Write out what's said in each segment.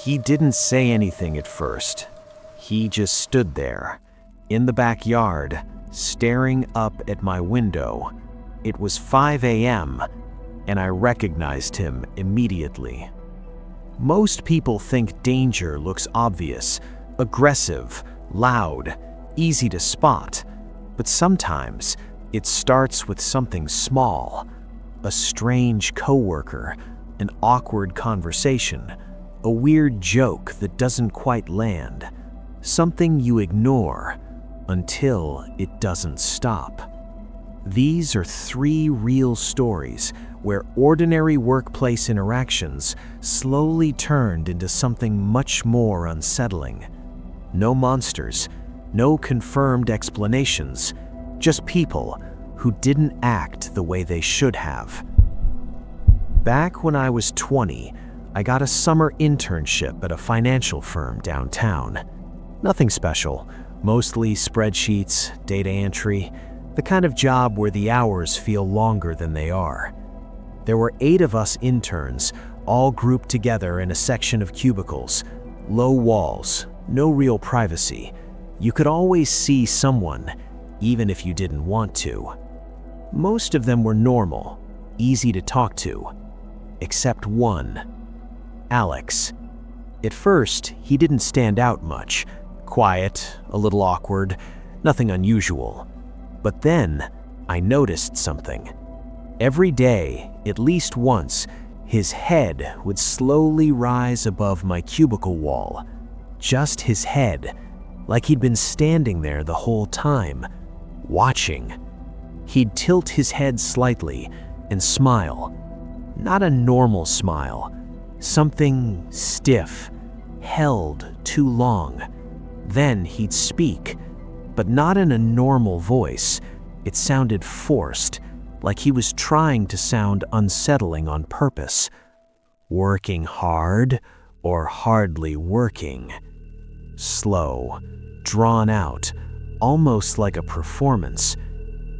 He didn't say anything at first. He just stood there, in the backyard, staring up at my window. It was 5 a.m., and I recognized him immediately. Most people think danger looks obvious, aggressive, loud, easy to spot, but sometimes it starts with something small. A strange coworker, an awkward conversation, a weird joke that doesn't quite land, something you ignore until it doesn't stop. These are 3 real stories where ordinary workplace interactions slowly turned into something much more unsettling. No monsters, no confirmed explanations, just people who didn't act the way they should have. Back when I was 20, I got a summer internship at a financial firm downtown. Nothing special, mostly spreadsheets, data entry, the kind of job where the hours feel longer than they are. There were 8 of us interns, all grouped together in a section of cubicles. Low walls, no real privacy. You could always see someone, even if you didn't want to. Most of them were normal, easy to talk to, except one, Alex. At first, he didn't stand out much. Quiet, a little awkward, nothing unusual. But then, I noticed something. Every day, at least once, his head would slowly rise above my cubicle wall. Just his head, like he'd been standing there the whole time, watching. He'd tilt his head slightly and smile. Not a normal smile, something stiff, held too long. Then he'd speak, but not in a normal voice. It sounded forced, like he was trying to sound unsettling on purpose. Working hard or hardly working. Slow, drawn out, almost like a performance.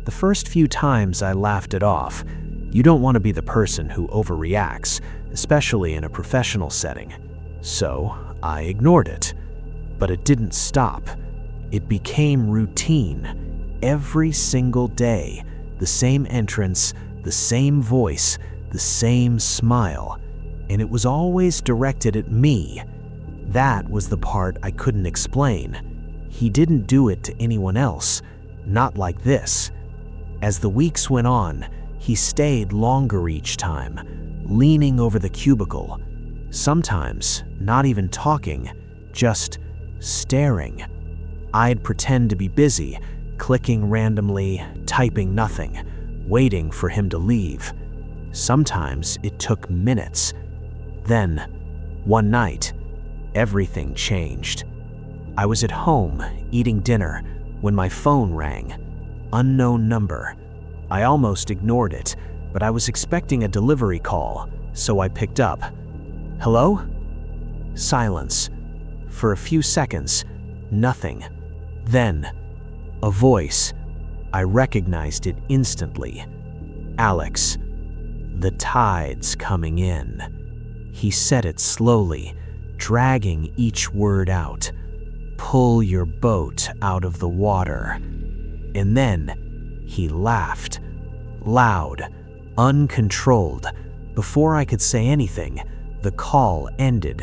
The first few times I laughed it off. You don't want to be the person who overreacts, especially in a professional setting. So I ignored it. But it didn't stop. It became routine. Every single day, the same entrance, the same voice, the same smile. And it was always directed at me. That was the part I couldn't explain. He didn't do it to anyone else, not like this. As the weeks went on, he stayed longer each time, leaning over the cubicle. Sometimes not even talking, just staring. I'd pretend to be busy, clicking randomly, typing nothing, waiting for him to leave. Sometimes it took minutes. Then, one night, everything changed. I was at home, eating dinner, when my phone rang. Unknown number. I almost ignored it, but I was expecting a delivery call, so I picked up. Hello? Silence. For a few seconds, nothing. Then, a voice. I recognized it instantly. Alex. The tide's coming in. He said it slowly, dragging each word out. Pull your boat out of the water. And then, he laughed. Loud, uncontrolled. Before I could say anything, the call ended.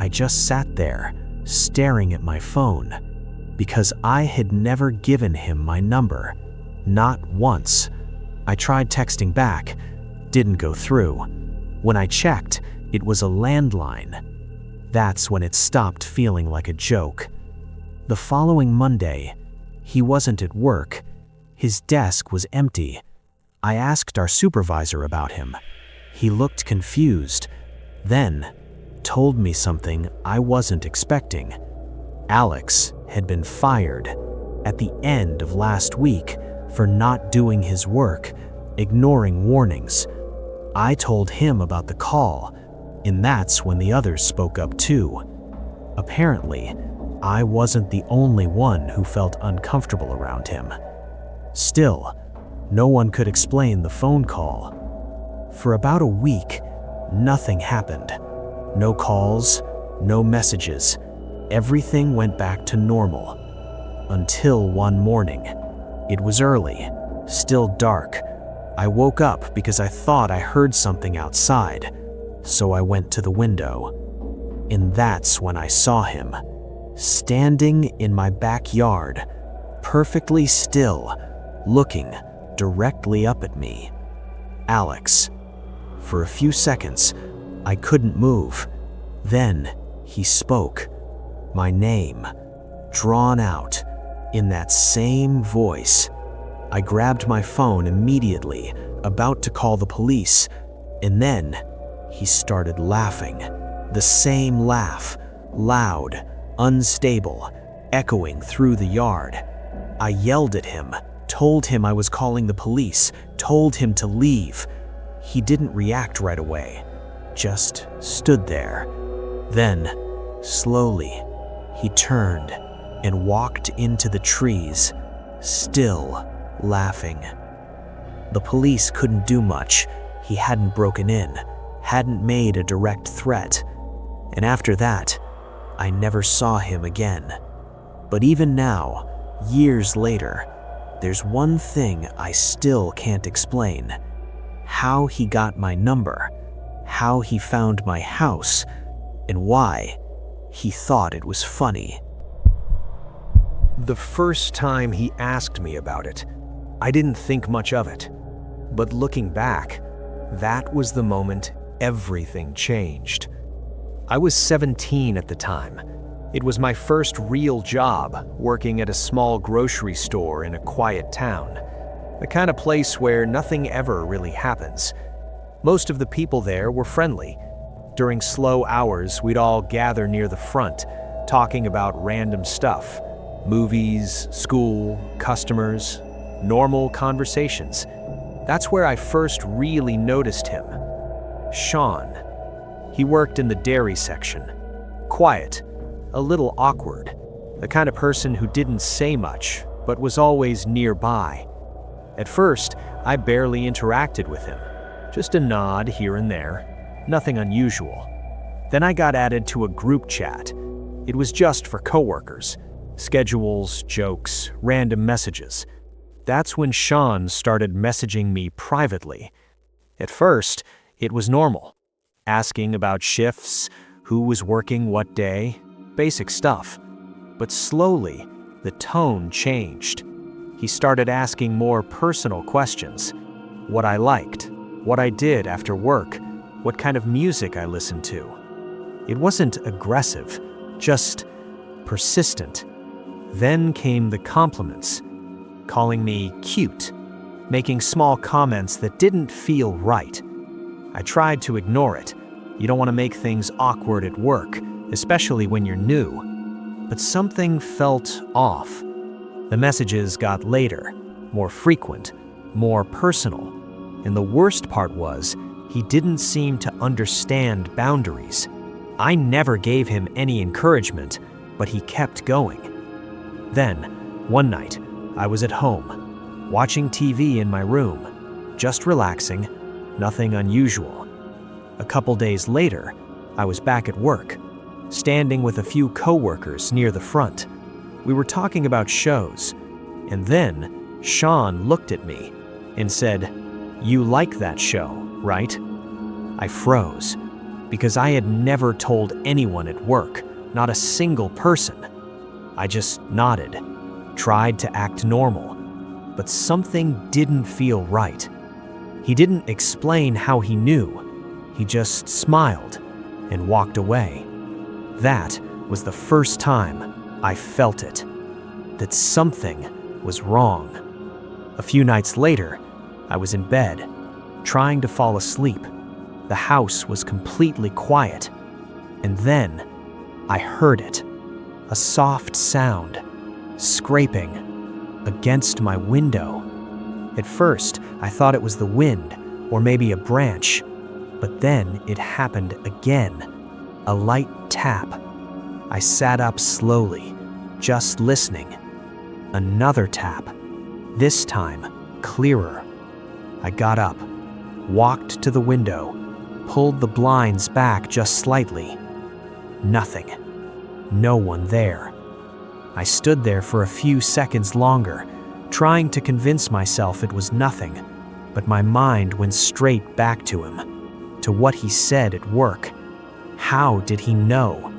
I just sat there, staring at my phone, because I had never given him my number. Not once. I tried texting back. Didn't go through. When I checked, it was a landline. That's when it stopped feeling like a joke. The following Monday, he wasn't at work. His desk was empty. I asked our supervisor about him. He looked confused, then told me something I wasn't expecting. Alex had been fired at the end of last week for not doing his work, ignoring warnings. I told him about the call, and that's when the others spoke up too. Apparently, I wasn't the only one who felt uncomfortable around him. Still, no one could explain the phone call. For about a week, nothing happened. No calls, no messages. Everything went back to normal. Until one morning. It was early, still dark. I woke up because I thought I heard something outside, so I went to the window. And that's when I saw him, standing in my backyard, perfectly still, looking directly up at me. Alex. For a few seconds, I couldn't move. Then he spoke. My name, drawn out, in that same voice. I grabbed my phone immediately, about to call the police, and then he started laughing. The same laugh, loud, unstable, echoing through the yard. I yelled at him, told him I was calling the police, told him to leave. He didn't react right away, just stood there. Then, slowly, he turned and walked into the trees, still laughing. The police couldn't do much. He hadn't broken in, hadn't made a direct threat. And after that, I never saw him again. But even now, years later, there's one thing I still can't explain. How he got my number, how he found my house, and why he thought it was funny. The first time he asked me about it, I didn't think much of it. But looking back, that was the moment everything changed. I was 17 at the time. It was my first real job, working at a small grocery store in a quiet town. The kind of place where nothing ever really happens. Most of the people there were friendly. During slow hours, we'd all gather near the front, talking about random stuff. Movies, school, customers, normal conversations. That's where I first really noticed him. Sean. He worked in the dairy section. Quiet, a little awkward. The kind of person who didn't say much, but was always nearby. At first, I barely interacted with him. Just a nod here and there. Nothing unusual. Then I got added to a group chat. It was just for coworkers. Schedules, jokes, random messages. That's when Sean started messaging me privately. At first, it was normal. Asking about shifts, who was working what day, basic stuff. But slowly, the tone changed. He started asking more personal questions. What I liked, what I did after work, what kind of music I listened to. It wasn't aggressive, just persistent. Then came the compliments, calling me cute, making small comments that didn't feel right. I tried to ignore it. You don't want to make things awkward at work, especially when you're new. But something felt off. The messages got later, more frequent, more personal. And the worst part was, he didn't seem to understand boundaries. I never gave him any encouragement, but he kept going. Then, one night, I was at home, watching TV in my room, just relaxing, nothing unusual. A couple days later, I was back at work, standing with a few coworkers near the front. We were talking about shows, and then Sean looked at me and said, "You like that show, right?" I froze, because I had never told anyone at work, not a single person. I just nodded, tried to act normal, but something didn't feel right. He didn't explain how he knew. He just smiled and walked away. That was the first time I felt it, that something was wrong. A few nights later, I was in bed, trying to fall asleep. The house was completely quiet, and then I heard it. A soft sound, scraping against my window. At first, I thought it was the wind or maybe a branch, but then it happened again. A light tap. I sat up slowly, just listening. Another tap, this time clearer. I got up, walked to the window, pulled the blinds back just slightly. Nothing. No one there. I stood there for a few seconds longer, trying to convince myself it was nothing, but my mind went straight back to him, to what he said at work. How did he know?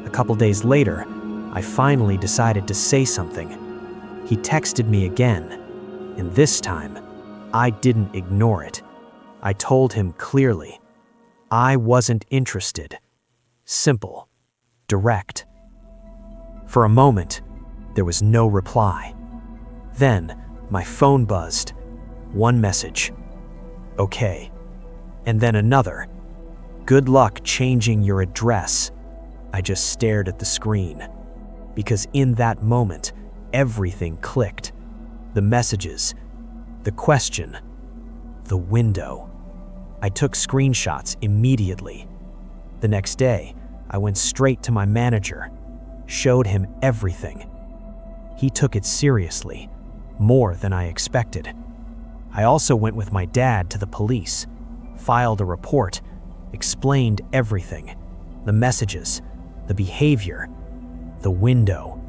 A couple days later, I finally decided to say something. He texted me again, and this time, I didn't ignore it. I told him clearly, I wasn't interested. Simple, direct. For a moment, there was no reply. Then, my phone buzzed. One message. Okay. And then another. Good luck changing your address. I just stared at the screen. Because in that moment, everything clicked. The messages, the question, the window. I took screenshots immediately. The next day, I went straight to my manager, showed him everything. He took it seriously, more than I expected. I also went with my dad to the police, filed a report, explained everything, the messages, the behavior, the window.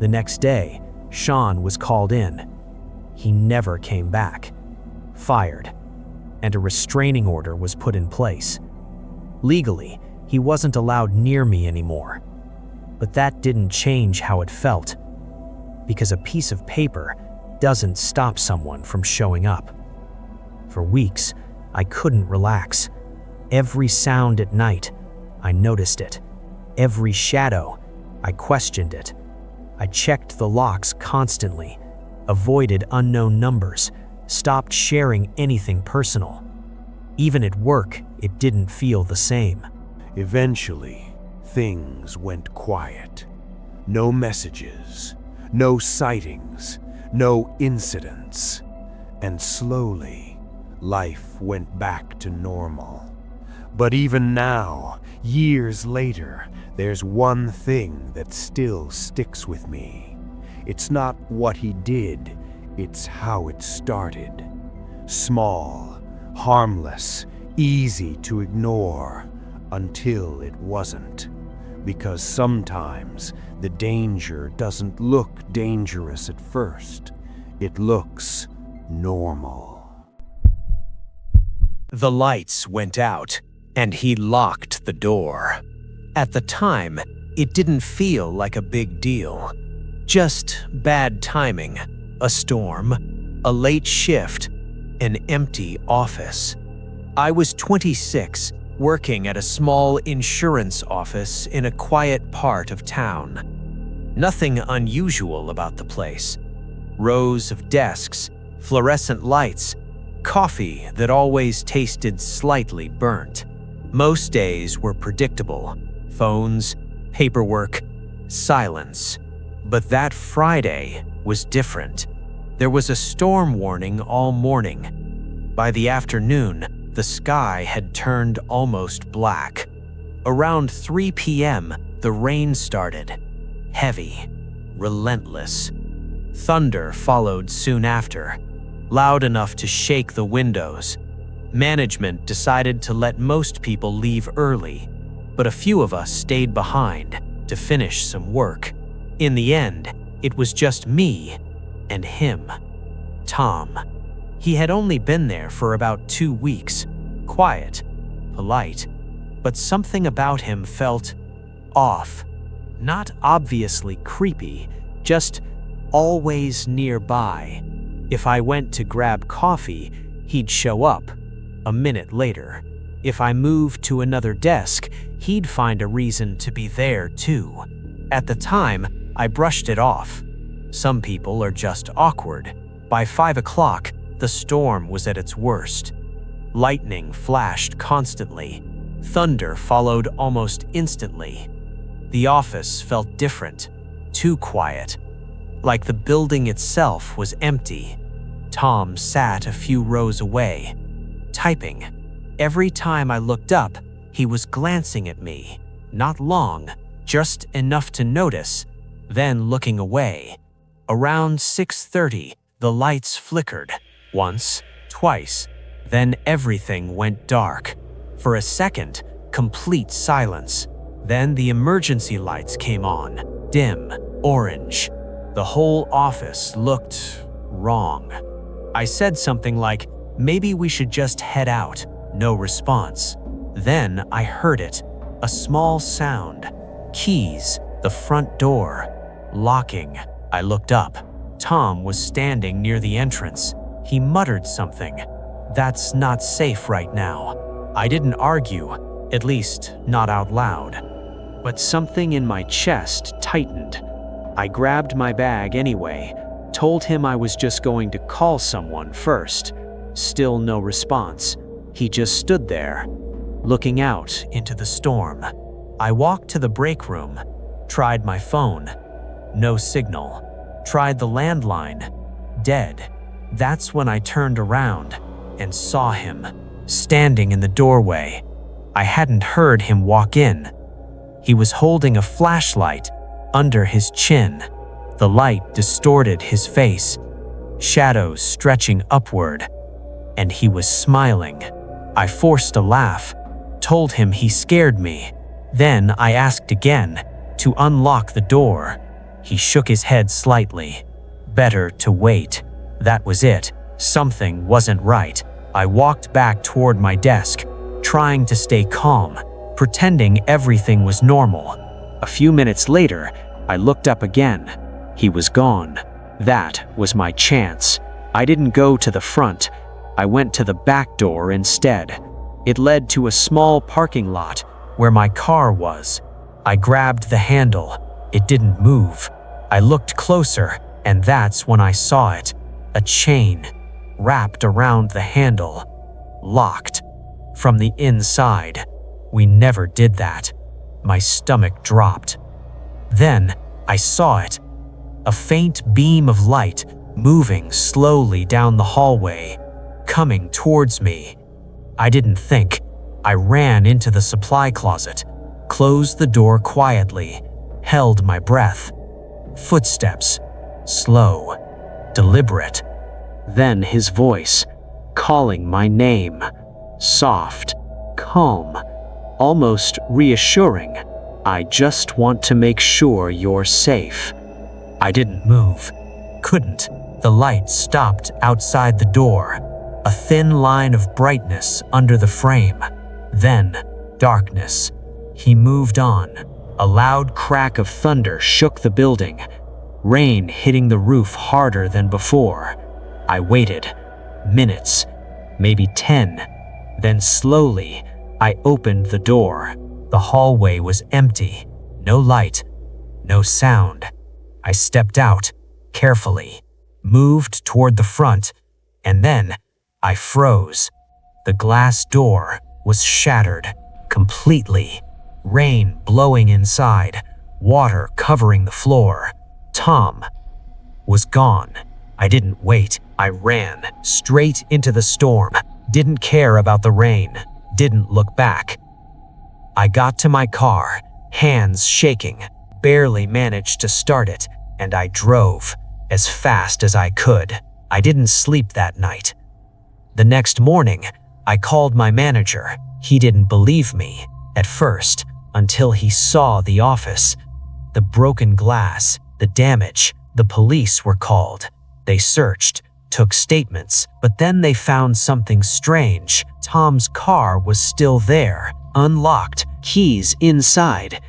The next day, Sean was called in. He never came back, fired, and a restraining order was put in place. Legally, he wasn't allowed near me anymore. But that didn't change how it felt, because a piece of paper doesn't stop someone from showing up. For weeks, I couldn't relax. Every sound at night, I noticed it. Every shadow, I questioned it. I checked the locks constantly, avoided unknown numbers, stopped sharing anything personal. Even at work, it didn't feel the same. Eventually, things went quiet. No messages, no sightings, no incidents. And slowly, life went back to normal. But even now, years later, there's one thing that still sticks with me. It's not what he did, it's how it started. Small, harmless, easy to ignore, until it wasn't. Because sometimes the danger doesn't look dangerous at first. It looks normal. The lights went out, and he locked the door. At the time, it didn't feel like a big deal. Just bad timing, a storm, a late shift, an empty office. I was 26, working at a small insurance office in a quiet part of town. Nothing unusual about the place. Rows of desks, fluorescent lights, coffee that always tasted slightly burnt. Most days were predictable. Phones, paperwork, silence. But that Friday was different. There was a storm warning all morning. By the afternoon, the sky had turned almost black. Around 3 p.m., the rain started. Heavy, relentless. Thunder followed soon after, loud enough to shake the windows. Management decided to let most people leave early, but a few of us stayed behind to finish some work. In the end, it was just me and him, Tom. He had only been there for about 2 weeks, quiet, polite, but something about him felt off. Not obviously creepy, just always nearby. If I went to grab coffee, he'd show up a minute later. If I moved to another desk, he'd find a reason to be there too. At the time, I brushed it off. Some people are just awkward. By 5 o'clock, the storm was at its worst. Lightning flashed constantly. Thunder followed almost instantly. The office felt different, too quiet, like the building itself was empty. Tom sat a few rows away, typing. Every time I looked up, he was glancing at me. Not long, just enough to notice, then looking away. Around 6:30, the lights flickered. Once, twice, then everything went dark. For a second, complete silence. Then the emergency lights came on, dim, orange. The whole office looked wrong. I said something like, "Maybe we should just head out." No response. Then I heard it, a small sound. Keys, the front door, locking. I looked up. Tom was standing near the entrance. He muttered something. "That's not safe right now." I didn't argue, at least not out loud. But something in my chest tightened. I grabbed my bag anyway, told him I was just going to call someone first. Still no response. He just stood there, looking out into the storm. I walked to the break room, tried my phone. No signal. Tried the landline. Dead. That's when I turned around and saw him, standing in the doorway. I hadn't heard him walk in. He was holding a flashlight under his chin. The light distorted his face, shadows stretching upward, and he was smiling. I forced a laugh, told him he scared me. Then I asked again to unlock the door. He shook his head slightly. Better to wait. That was it. Something wasn't right. I walked back toward my desk, trying to stay calm, pretending everything was normal. A few minutes later, I looked up again. He was gone. That was my chance. I didn't go to the front. I went to the back door instead. It led to a small parking lot where my car was. I grabbed the handle. It didn't move. I looked closer, and that's when I saw it. A chain wrapped around the handle, locked from the inside. We never did that. My stomach dropped. Then I saw it, a faint beam of light moving slowly down the hallway, coming towards me. I didn't think. I ran into the supply closet, closed the door quietly, held my breath. Footsteps, slow, deliberate. Then his voice, calling my name, soft, calm, almost reassuring. "I just want to make sure you're safe." I didn't move. Couldn't. The light stopped outside the door, a thin line of brightness under the frame. Then, darkness. He moved on. A loud crack of thunder shook the building, rain hitting the roof harder than before. I waited. Minutes, maybe 10. Then slowly, I opened the door. The hallway was empty. No light, no sound. I stepped out, carefully, moved toward the front, and then I froze. The glass door was shattered, completely. Rain blowing inside, water covering the floor. Tom was gone. I didn't wait. I ran straight into the storm. Didn't care about the rain. Didn't look back. I got to my car, hands shaking, barely managed to start it, and I drove as fast as I could. I didn't sleep that night. The next morning, I called my manager. He didn't believe me at first, until he saw the office. The broken glass, the damage. The police were called. They searched, took statements, but then they found something strange. Tom's car was still there, unlocked, keys inside.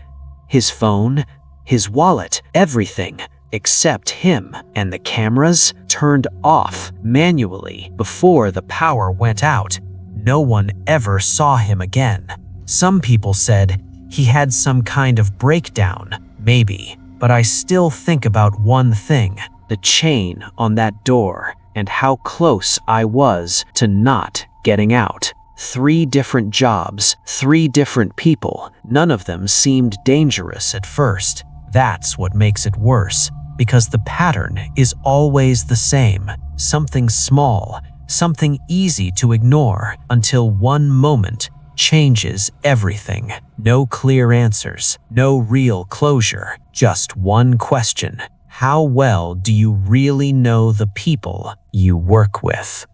His phone, his wallet, everything except him, and the cameras turned off manually before the power went out. No one ever saw him again. Some people said he had some kind of breakdown, maybe, but I still think about one thing: the chain on that door and how close I was to not getting out. 3 different jobs, 3 different people. None of them seemed dangerous at first. That's what makes it worse, because the pattern is always the same. Something small, something easy to ignore, until one moment changes everything. No clear answers, no real closure, just one question: how well do you really know the people you work with?